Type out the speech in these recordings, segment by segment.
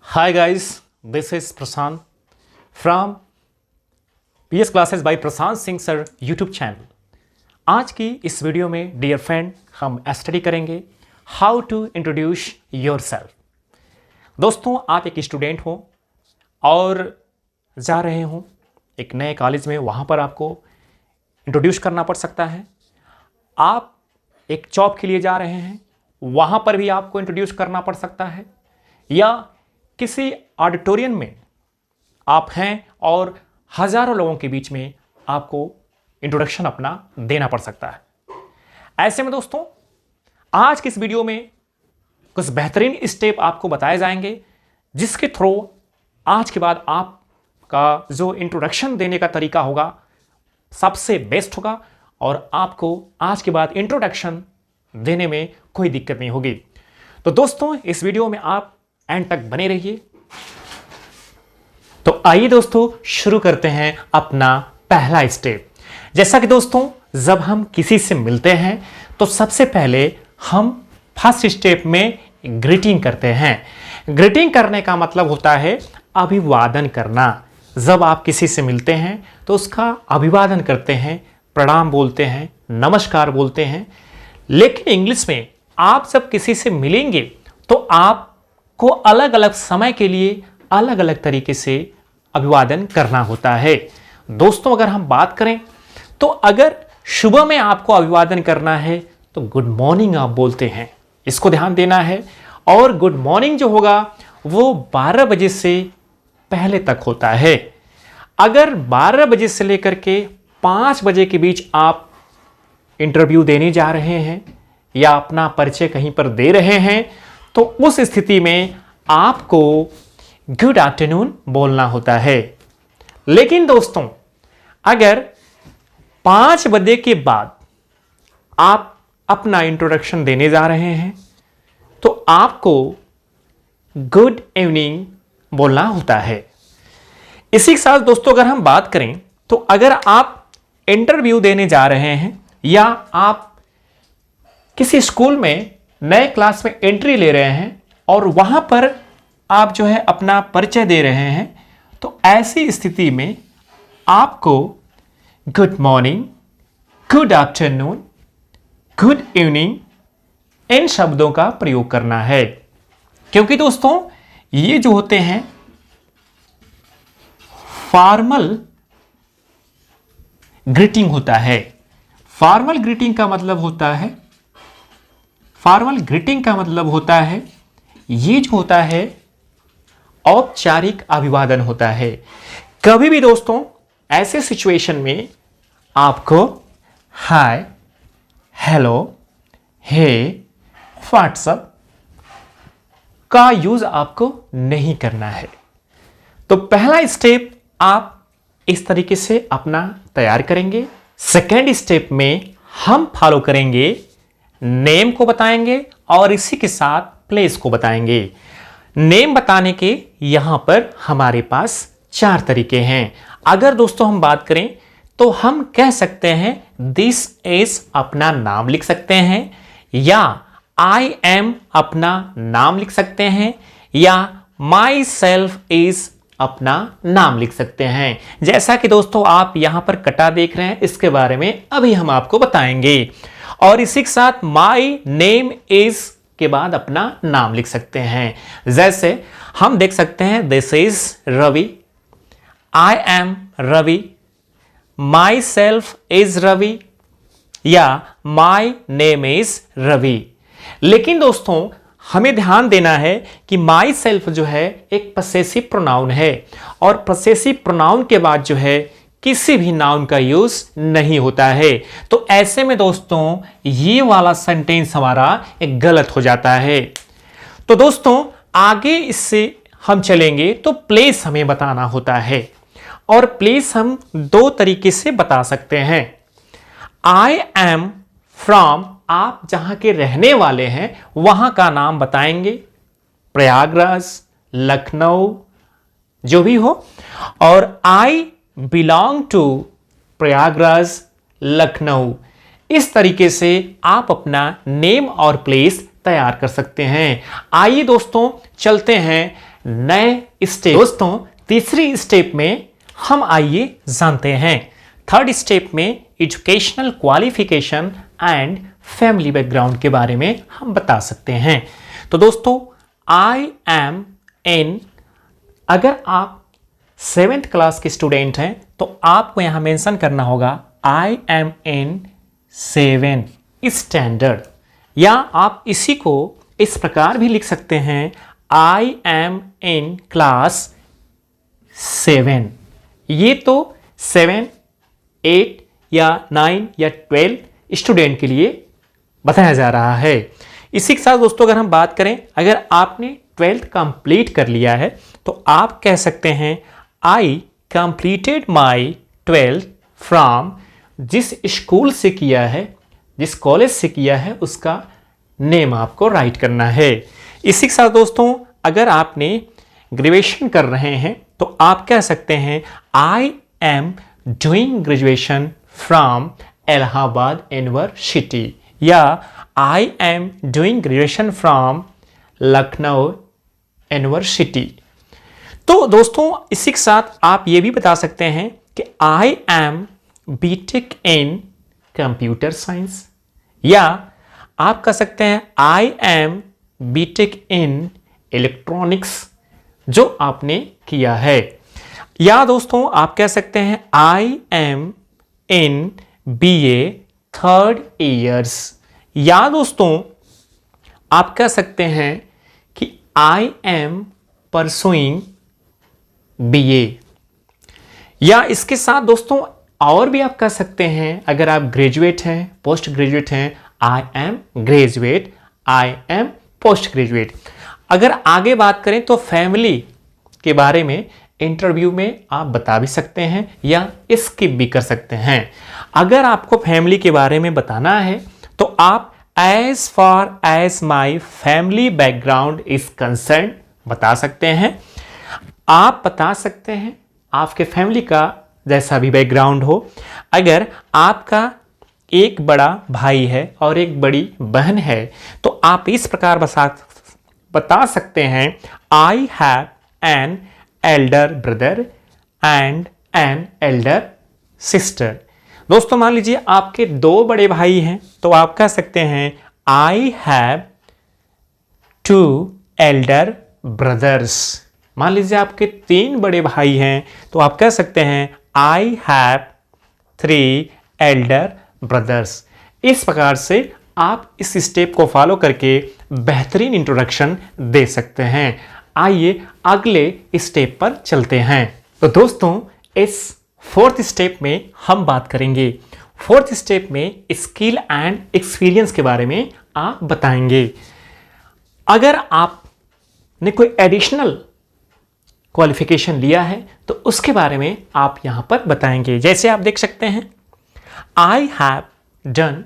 Hi guys, this is Prashant from PS Classes by Prashant Singh sir YouTube channel. आज की इस video में dear friend हम स्टडी करेंगे हाउ टू इंट्रोड्यूस योरसेल्फ। दोस्तों, आप एक स्टूडेंट हो और जा रहे हो एक नए कॉलेज में, वहाँ पर आपको इंट्रोड्यूस करना पड़ सकता है। आप एक जॉब के लिए जा रहे हैं, वहाँ पर भी आपको इंट्रोड्यूस करना पड़ सकता है, या किसी ऑडिटोरियम में आप हैं और हजारों लोगों के बीच में आपको इंट्रोडक्शन अपना देना पड़ सकता है। ऐसे में दोस्तों, आज की इस वीडियो में कुछ बेहतरीन स्टेप आपको बताए जाएंगे, जिसके थ्रू आज के बाद आपका जो इंट्रोडक्शन देने का तरीका होगा सबसे बेस्ट होगा और आपको आज के बाद इंट्रोडक्शन देने में कोई दिक्कत नहीं होगी। तो दोस्तों, इस वीडियो में आप एंड तक बने रहिए। तो आइए दोस्तों, शुरू करते हैं अपना पहला स्टेप। जैसा कि दोस्तों, जब हम किसी से मिलते हैं तो सबसे पहले हम फर्स्ट स्टेप में ग्रीटिंग करते हैं। ग्रीटिंग करने का मतलब होता है अभिवादन करना। जब आप किसी से मिलते हैं तो उसका अभिवादन करते हैं, प्रणाम बोलते हैं, नमस्कार बोलते हैं। लेकिन इंग्लिश में आप जब किसी से मिलेंगे तो आपको अलग अलग समय के लिए अलग अलग तरीके से अभिवादन करना होता है। दोस्तों, अगर हम बात करें तो अगर सुबह में आपको अभिवादन करना है तो गुड मॉर्निंग आप बोलते हैं, इसको ध्यान देना है। और गुड मॉर्निंग जो होगा वो 12 बजे से पहले तक होता है। अगर 12 बजे से लेकर के 5 बजे के बीच आप इंटरव्यू देने जा रहे हैं या अपना परिचय कहीं पर दे रहे हैं तो उस स्थिति में आपको गुड आफ्टरनून बोलना होता है। लेकिन दोस्तों, अगर 5 बजे के बाद आप अपना इंट्रोडक्शन देने जा रहे हैं तो आपको गुड इवनिंग बोलना होता है। इसी के साथ दोस्तों, अगर हम बात करें तो अगर आप इंटरव्यू देने जा रहे हैं या आप किसी स्कूल में नए क्लास में एंट्री ले रहे हैं और वहां पर आप जो है अपना परिचय दे रहे हैं, तो ऐसी स्थिति में आपको good morning, good afternoon, good evening in शब्दों का प्रयोग करना है। क्योंकि दोस्तों, ये जो होते हैं फॉर्मल ग्रीटिंग होता है। फॉर्मल ग्रीटिंग का मतलब होता है ये जो होता है औपचारिक अभिवादन होता है। कभी भी दोस्तों ऐसे सिचुएशन में आपको हाय, हेलो, हे, व्हाट्सअप का यूज आपको नहीं करना है। तो पहला स्टेप आप इस तरीके से अपना तैयार करेंगे। सेकेंड स्टेप में हम फॉलो करेंगे, नेम को बताएंगे और इसी के साथ प्लेस को बताएंगे। नेम बताने के यहां पर हमारे पास 4 तरीके हैं। अगर दोस्तों हम बात करें तो हम कह सकते हैं दिस इज अपना नाम लिख सकते हैं, या आई एम अपना नाम लिख सकते हैं, या माई सेल्फ इज अपना नाम लिख सकते हैं। जैसा कि दोस्तों आप यहां पर कटा देख रहे हैं, इसके बारे में अभी हम आपको बताएंगे। और इसी के साथ माई नेम इज के बाद अपना नाम लिख सकते हैं। जैसे हम देख सकते हैं this is Ravi, I am Ravi, myself is Ravi, या माई नेम इज रवि। लेकिन दोस्तों, हमें ध्यान देना है कि माई सेल्फ जो है एक पसेसिव प्रोनाउन है और पसेसिव प्रोनाउन के बाद जो है किसी भी नाउन का यूज नहीं होता है। तो ऐसे में दोस्तों ये वाला सेंटेंस हमारा एक गलत हो जाता है। तो दोस्तों आगे इससे हम चलेंगे तो प्लेस हमें बताना होता है, और प्लेस हम 2 तरीके से बता सकते हैं। आई एम फ्रॉम, आप जहां के रहने वाले हैं वहां का नाम बताएंगे, प्रयागराज, लखनऊ, जो भी हो। और I belong to Prayagraj, Lucknow. इस तरीके से आप अपना नेम और प्लेस तैयार कर सकते हैं। आइए दोस्तों चलते हैं नए स्टेप। दोस्तों तीसरी स्टेप में हम आइए जानते हैं। थर्ड स्टेप में educational qualification and family background के बारे में हम बता सकते हैं। तो दोस्तों आई एम इन, अगर आप 7th क्लास के स्टूडेंट हैं तो आपको यहां मेंशन करना होगा I am in 7th standard, या आप इसी को इस प्रकार भी लिख सकते हैं आई एम इन क्लास 7। ये तो 7, 8 या 9 या 12 स्टूडेंट के लिए बताया जा रहा है। इसी के साथ दोस्तों अगर हम बात करें, अगर आपने 12th कंप्लीट कर लिया है तो आप कह सकते हैं I completed my 12th from, जिस स्कूल से किया है, जिस कॉलेज से किया है, उसका नेम आपको राइट करना है। इसी के साथ दोस्तों अगर आपने ग्रेजुएशन कर रहे हैं तो आप कह सकते हैं I am doing graduation from Allahabad university, या I am doing graduation from Lucknow university. तो दोस्तों इसी के साथ आप ये भी बता सकते हैं कि I am BTech in computer science, या आप कह सकते हैं I am BTech in electronics जो आपने किया है, या दोस्तों आप कह सकते हैं I M in BA 3rd years, या दोस्तों आप कह सकते हैं कि आई एम परसुइंग बीए, या इसके साथ दोस्तों और भी आप कह सकते हैं अगर आप ग्रेजुएट हैं, पोस्ट ग्रेजुएट हैं, I M graduate, I am post graduate. अगर आगे बात करें तो फैमिली के बारे में इंटरव्यू में आप बता भी सकते हैं या स्किप भी कर सकते हैं। अगर आपको फैमिली के बारे में बताना है तो आप as far as my family background is concern बता सकते हैं। आप बता सकते हैं आपके फैमिली का जैसा भी बैकग्राउंड हो। अगर आपका एक बड़ा भाई है और एक बड़ी बहन है तो आप इस प्रकार बता सकते हैं I have an elder brother and an elder sister. दोस्तों मान लीजिए आपके 2 बड़े भाई हैं तो आप कह सकते हैं आई हैव 2 एल्डर ब्रदर्स। मान लीजिए आपके 3 बड़े भाई हैं तो आप कह सकते हैं आई हैव 3 एल्डर ब्रदर्स। इस प्रकार से आप इस स्टेप को फॉलो करके बेहतरीन इंट्रोडक्शन दे सकते हैं। आइए अगले स्टेप पर चलते हैं। तो दोस्तों इस 4th स्टेप में हम बात करेंगे। 4th स्टेप में स्किल एंड एक्सपीरियंस के बारे में आप बताएंगे। अगर आपने कोई एडिशनल क्वालिफिकेशन लिया है तो उसके बारे में आप यहां पर बताएंगे। जैसे आप देख सकते हैं I have done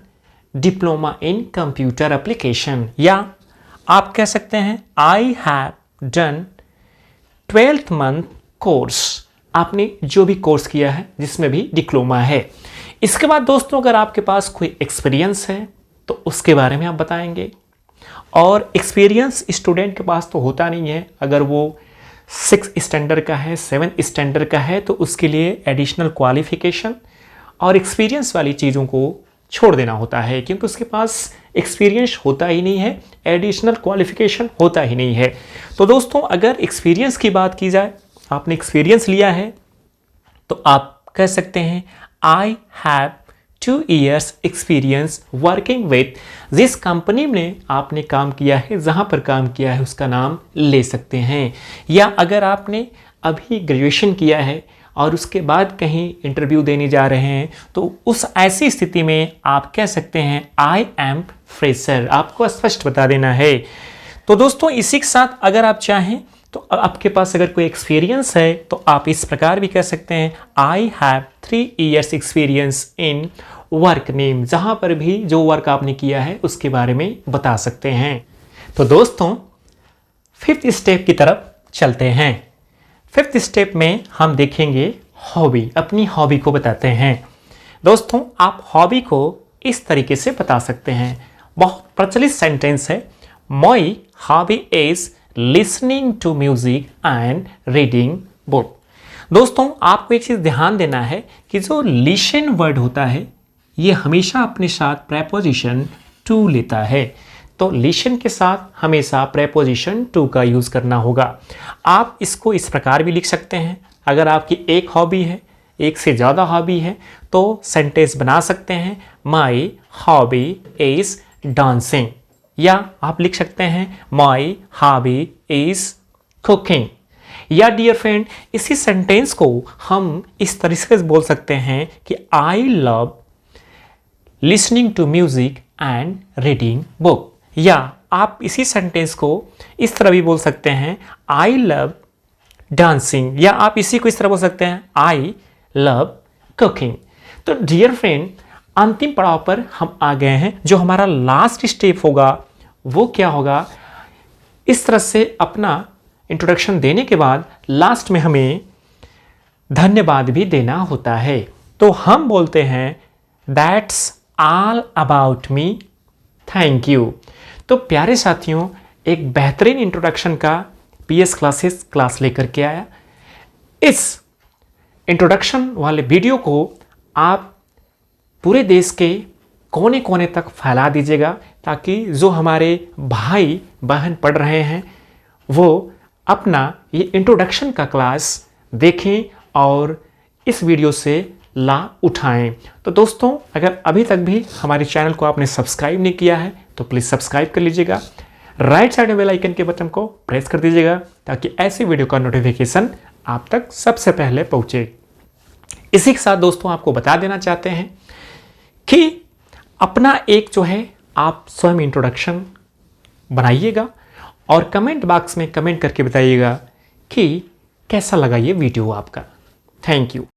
diploma in computer application, या आप कह सकते हैं I have done 12th month course. आपने जो भी कोर्स किया है जिसमें भी डिप्लोमा है। इसके बाद दोस्तों अगर आपके पास कोई एक्सपीरियंस है तो उसके बारे में आप बताएंगे। और एक्सपीरियंस स्टूडेंट के पास तो होता नहीं है। अगर वो 6th स्टैंडर्ड का है, 7th स्टैंडर्ड का है तो उसके लिए एडिशनल क्वालिफिकेशन और एक्सपीरियंस वाली चीज़ों को छोड़ देना होता है, क्योंकि उसके पास एक्सपीरियंस होता ही नहीं है, एडिशनल क्वालिफिकेशन होता ही नहीं है। तो दोस्तों अगर एक्सपीरियंस की बात की जाए, आपने एक्सपीरियंस लिया है तो आप कह सकते हैं I have 2 years experience working with, जिस कंपनी में आपने काम किया है, जहाँ पर काम किया है उसका नाम ले सकते हैं। या अगर आपने अभी ग्रेजुएशन किया है और उसके बाद कहीं इंटरव्यू देने जा रहे हैं तो उस ऐसी स्थिति में आप कह सकते हैं आई एम फ्रेशर। आपको स्पष्ट बता देना है। तो दोस्तों इसी के साथ अगर आप चाहें तो आपके पास अगर कोई एक्सपीरियंस है तो आप इस प्रकार भी कह सकते हैं I have 3 years experience in work name. जहाँ पर भी जो वर्क आपने किया है उसके बारे में बता सकते हैं। तो दोस्तों 5th स्टेप की तरफ चलते हैं। 5th स्टेप में हम देखेंगे हॉबी। अपनी हॉबी को बताते हैं। दोस्तों आप हॉबी को इस तरीके से बता सकते हैं। बहुत प्रचलित सेंटेंस है, my hobby is listening to music and reading book. दोस्तों आपको एक चीज ध्यान देना है कि जो लिसन वर्ड होता है ये हमेशा अपने साथ प्रेपोजिशन टू लेता है। तो लिसन के साथ हमेशा प्रेपोजिशन टू का यूज करना होगा। आप इसको इस प्रकार भी लिख सकते हैं। अगर आपकी एक हॉबी है, एक से ज़्यादा हॉबी है, तो सेंटेंस बना सकते हैं माई हॉबी इज डांसिंग, या आप लिख सकते हैं माई हॉबी इज कुकिंग। या डियर फ्रेंड, इसी सेंटेंस को हम इस तरीके से बोल सकते हैं कि I love listening to music and reading book. या आप इसी सेंटेंस को इस तरह भी बोल सकते हैं आई लव डांसिंग, या आप इसी को इस तरह बोल सकते हैं आई लव कुकिंग। तो डियर फ्रेंड, अंतिम पड़ाव पर हम आ गए हैं। जो हमारा लास्ट स्टेप होगा वो क्या होगा, इस तरह से अपना इंट्रोडक्शन देने के बाद लास्ट में हमें धन्यवाद भी देना होता है। तो हम बोलते हैं that's all about me, thank you. तो प्यारे साथियों, एक बेहतरीन इंट्रोडक्शन का PS क्लासेस क्लास लेकर के आया। इस इंट्रोडक्शन वाले वीडियो को आप पूरे देश के कोने कोने तक फैला दीजिएगा, ताकि जो हमारे भाई बहन पढ़ रहे हैं वो अपना ये इंट्रोडक्शन का क्लास देखें और इस वीडियो से लाभ उठाएं। तो दोस्तों, अगर अभी तक भी हमारे चैनल को आपने सब्सक्राइब नहीं किया है तो प्लीज़ सब्सक्राइब कर लीजिएगा। राइट साइड में बेल आइकन के बटन को प्रेस कर दीजिएगा ताकि ऐसी वीडियो का नोटिफिकेशन आप तक सबसे पहले पहुंचे। इसी के साथ दोस्तों आपको बता देना चाहते हैं कि अपना एक जो है आप स्वयं इंट्रोडक्शन बनाइएगा और कमेंट बॉक्स में कमेंट करके बताइएगा कि कैसा लगा ये वीडियो आपका। Thank you.